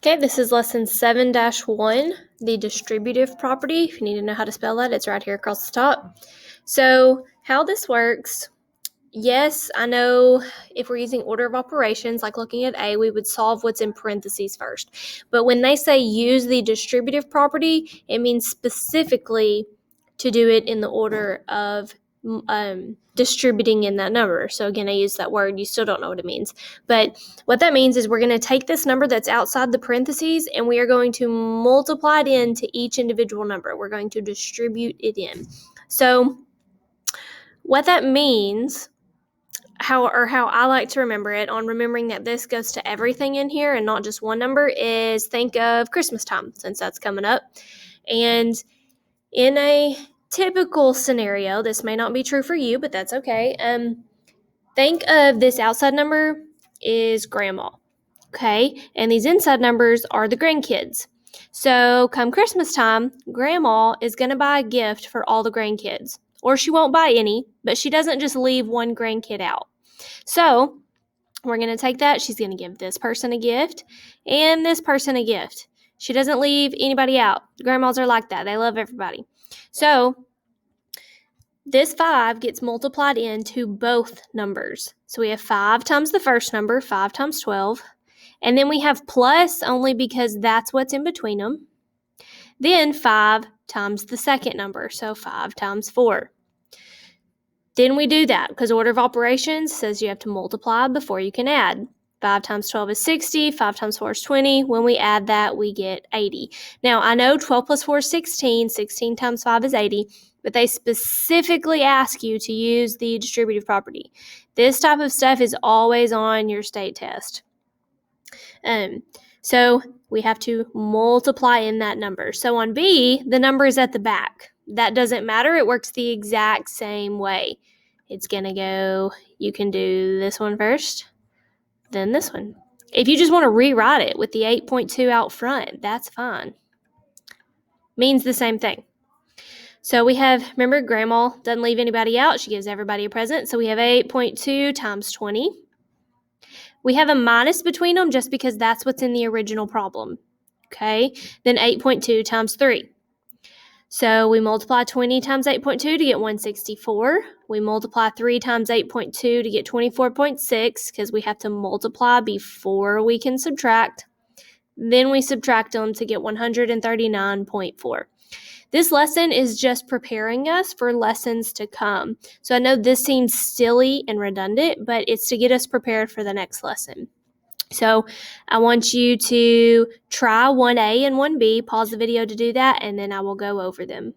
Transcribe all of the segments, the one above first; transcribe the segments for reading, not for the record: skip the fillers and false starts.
Okay, this is lesson 7-1, the distributive property. If you need to know how to spell that, it's right here across the top. So how this works, yes, I know if we're using order of operations, like looking at A, we would solve what's in parentheses first. But when they say use the distributive property, it means specifically to do it in the order of distributing in that number. So again, I use that word. You still don't know what it means. But what that means is we're going to take this number that's outside the parentheses and we are going to multiply it into each individual number. We're going to distribute it in. So what that means, how I like to remember it, on remembering that this goes to everything in here and not just one number, is think of Christmas time, since that's coming up. And in a typical scenario, this may not be true for you, but that's okay. Think of this outside number is grandma, okay? And these inside numbers are the grandkids. So come Christmas time, grandma is going to buy a gift for all the grandkids. Or she won't buy any, but she doesn't just leave one grandkid out. So we're going to take that. She's going to give this person a gift and this person a gift. She doesn't leave anybody out. Grandmas are like that. They love everybody. So this 5 gets multiplied into both numbers. So we have 5 times the first number, 5 times 12. And then we have plus only because that's what's in between them. Then 5 times the second number, so 5 times 4. Then we do that because order of operations says you have to multiply before you can add. 5 times 12 is 60, 5 times 4 is 20. When we add that, we get 80. Now, I know 12 plus 4 is 16, 16 times 5 is 80, but they specifically ask you to use the distributive property. This type of stuff is always on your state test. So we have to multiply in that number. So on B, the number is at the back. That doesn't matter. It works the exact same way. It's going to go, you can do this one first, then this one. If you just want to rewrite it with the 8.2 out front, that's fine. Means the same thing. So we have, remember, grandma doesn't leave anybody out. She gives everybody a present. So we have 8.2 times 20. We have a minus between them just because that's what's in the original problem. Okay, then 8.2 times 3. So we multiply 20 times 8.2 to get 164. We multiply 3 times 8.2 to get 24.6 because we have to multiply before we can subtract. Then we subtract them to get 139.4. This lesson is just preparing us for lessons to come. So I know this seems silly and redundant, but it's to get us prepared for the next lesson. So I want you to try 1A and 1B, pause the video to do that, and then I will go over them.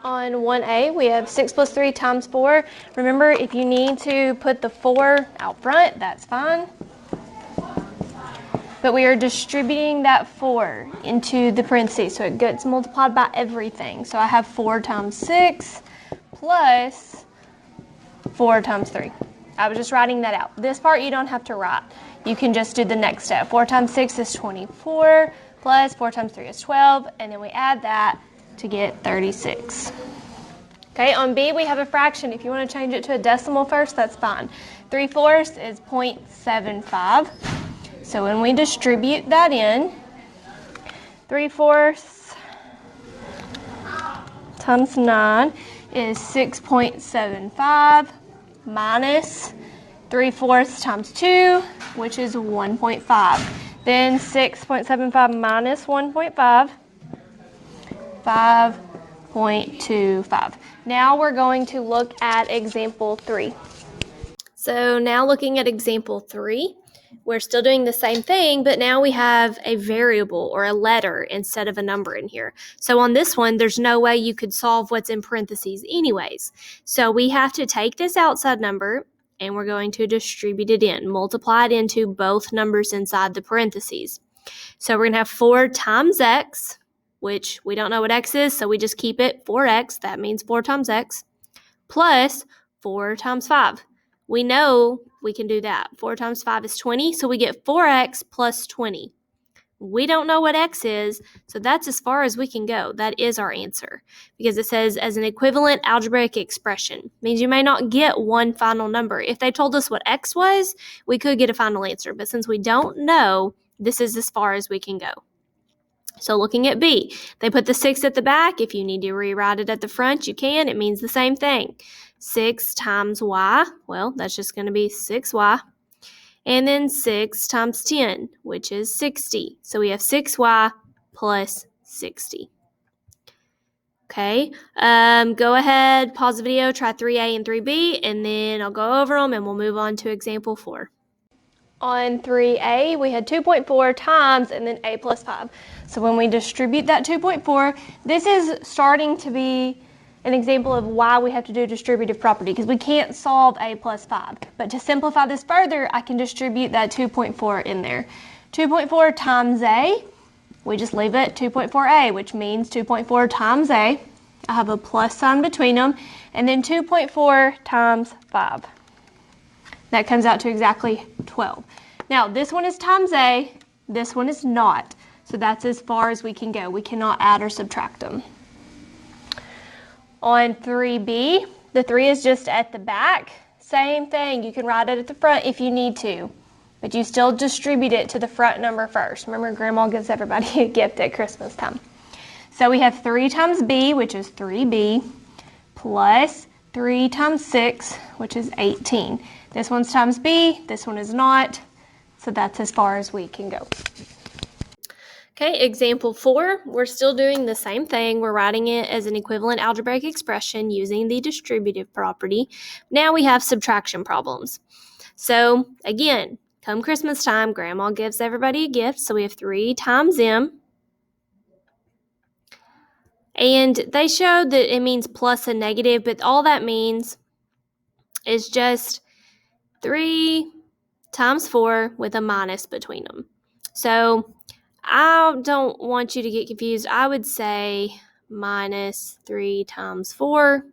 On 1A, we have 6 plus 3 times 4. Remember, if you need to put the 4 out front, that's fine. But we are distributing that 4 into the parentheses, so it gets multiplied by everything. So I have 4 times 6 plus 4 times 3. I was just writing that out. This part you don't have to write. You can just do the next step. 4 times 6 is 24, plus 4 times 3 is 12, and then we add that to get 36. Okay, on B we have a fraction. If you want to change it to a decimal first, that's fine. 3/4 is 0.75. So when we distribute that in, 3/4 times 9 is 6.75 minus 3/4 times 2, which is 1.5. Then 6.75 minus 1.5, 5.25. Now we're going to look at example 3. So now looking at example 3, we're still doing the same thing, but now we have a variable or a letter instead of a number in here. So on this one, there's no way you could solve what's in parentheses anyways. So we have to take this outside number and we're going to distribute it in, multiply it into both numbers inside the parentheses. So we're going to have 4 times x, which we don't know what x is, so we just keep it 4x. That means 4 times x, plus 4 times 5. We know we can do that. 4 times 5 is 20, so we get 4x plus 20. We don't know what x is, so that's as far as we can go. That is our answer because it says as an equivalent algebraic expression. Means you may not get one final number. If they told us what x was, we could get a final answer, but since we don't know, this is as far as we can go. So looking at B, they put the 6 at the back. If you need to rewrite it at the front, you can. It means the same thing. 6 times y, well, that's just going to be 6y. And then 6 times 10, which is 60. So we have 6y plus 60. Okay, go ahead, pause the video, try 3A and 3B, and then I'll go over them and we'll move on to example 4. On 3A, we had 2.4 times and then a plus 5. So when we distribute that 2.4, this is starting to be an example of why we have to do distributive property, because we can't solve a plus 5. But to simplify this further, I can distribute that 2.4 in there. 2.4 times a, we just leave it 2.4a, which means 2.4 times a. I have a plus sign between them. And then 2.4 times 5. That comes out to exactly 12. Now, this one is times a, this one is not. So that's as far as we can go. We cannot add or subtract them. On 3b, the 3 is just at the back. Same thing. You can write it at the front if you need to. But you still distribute it to the front number first. Remember, Grandma gives everybody a gift at Christmas time. So we have 3 times b, which is 3b, plus 3 times 6, which is 18. This one's times b, this one is not. So that's as far as we can go. Okay, example 4, we're still doing the same thing. We're writing it as an equivalent algebraic expression using the distributive property. Now we have subtraction problems. So again, come Christmas time, Grandma gives everybody a gift. So we have 3 times m. And they showed that it means plus and negative, but all that means is just 3 times 4 with a minus between them. So I don't want you to get confused. I would say minus 3 times 4.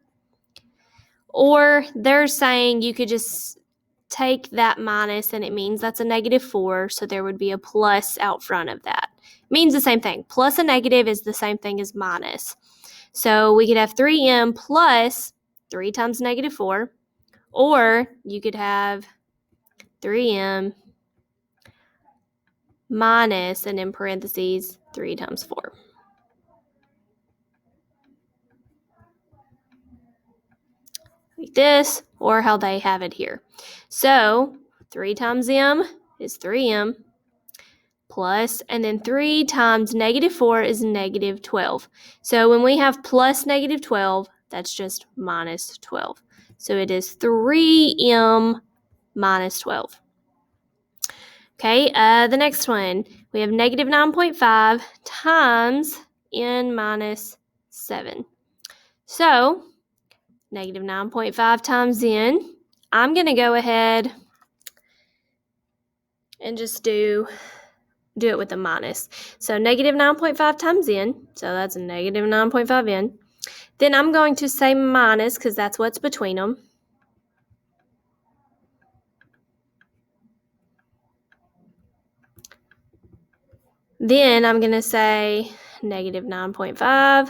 Or they're saying you could just take that minus and it means that's a negative 4. So there would be a plus out front of that. It means the same thing. Plus and negative is the same thing as minus. So we could have 3m plus 3 times negative 4. Or you could have 3m minus, and in parentheses, 3 times 4. Like this, or how they have it here. So 3 times m is 3m plus, and then 3 times negative 4 is negative 12. So when we have plus negative 12, that's just minus 12. So it is 3m minus 12. Okay, the next one, we have negative 9.5 times n minus 7. So, negative 9.5 times n, I'm going to go ahead and just do it with a minus. So, negative 9.5 times n, so that's a negative 9.5 n. Then I'm going to say minus because that's what's between them. Then I'm going to say negative 9.5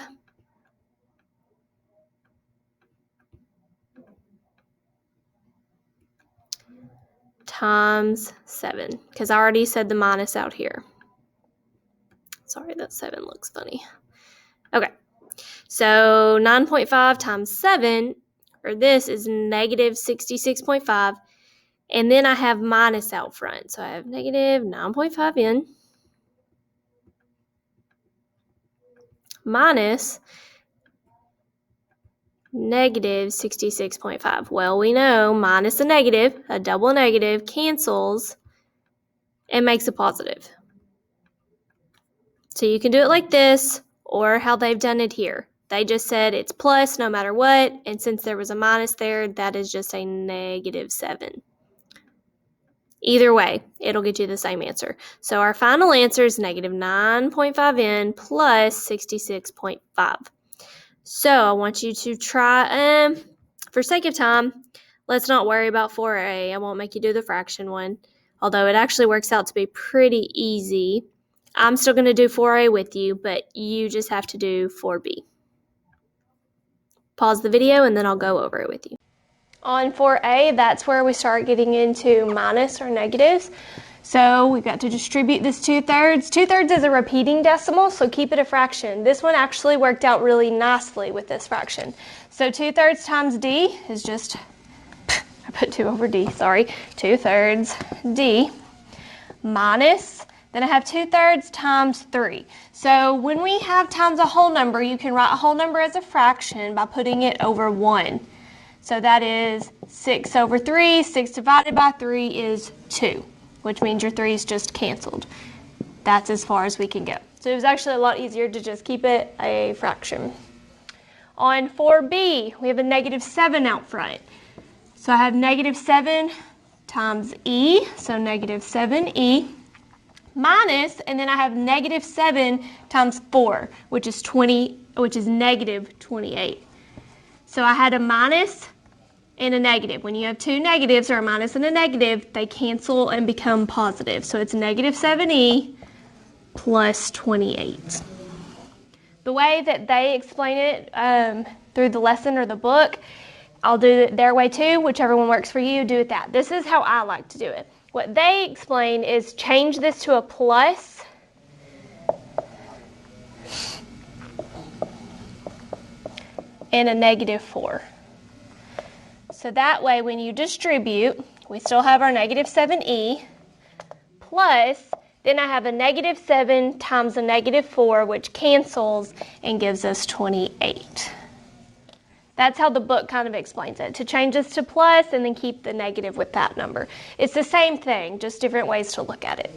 times 7, because I already said the minus out here. Sorry, that 7 looks funny. Okay, so 9.5 times 7, or this is negative 66.5, and then I have minus out front. So I have negative 9.5n minus negative 66.5. Well, we know minus a negative, a double negative, cancels and makes a positive. So you can do it like this, or how they've done it here. They just said it's plus no matter what, and since there was a minus there, that is just a negative 7. Either way, it'll get you the same answer. So our final answer is negative 9.5n plus 66.5. So I want you to try, for sake of time, let's not worry about 4a. I won't make you do the fraction one, although it actually works out to be pretty easy. I'm still going to do 4a with you, but you just have to do 4b. Pause the video and then I'll go over it with you. On 4a, that's where we start getting into minus or negatives. So we've got to distribute this 2/3. 2/3 is a repeating decimal, so keep it a fraction. This one actually worked out really nicely with this fraction. So 2/3 times D is just, I put 2 over D, sorry, 2/3 D minus, then I have 2/3 times 3. So when we have times a whole number, you can write a whole number as a fraction by putting it over 1. So that is 6 over 3. 6 divided by 3 is 2, which means your 3's just canceled. That's as far as we can go. So it was actually a lot easier to just keep it a fraction. On 4B, we have a -7 out front. So I have -7 times E, so -7E, minus, and then I have -7 times 4, which is -28. So I had a minus and a negative. When you have two negatives, or a minus and a negative, they cancel and become positive. So it's -7E plus 28. The way that they explain it through the lesson or the book, I'll do it their way too. Whichever one works for you, do it that. This is how I like to do it. What they explain is change this to a plus and a -4. So that way when you distribute, we still have our -7E plus, then I have a -7 times a -4, which cancels and gives us 28. That's how the book kind of explains it, to change this to plus and then keep the negative with that number. It's the same thing, just different ways to look at it.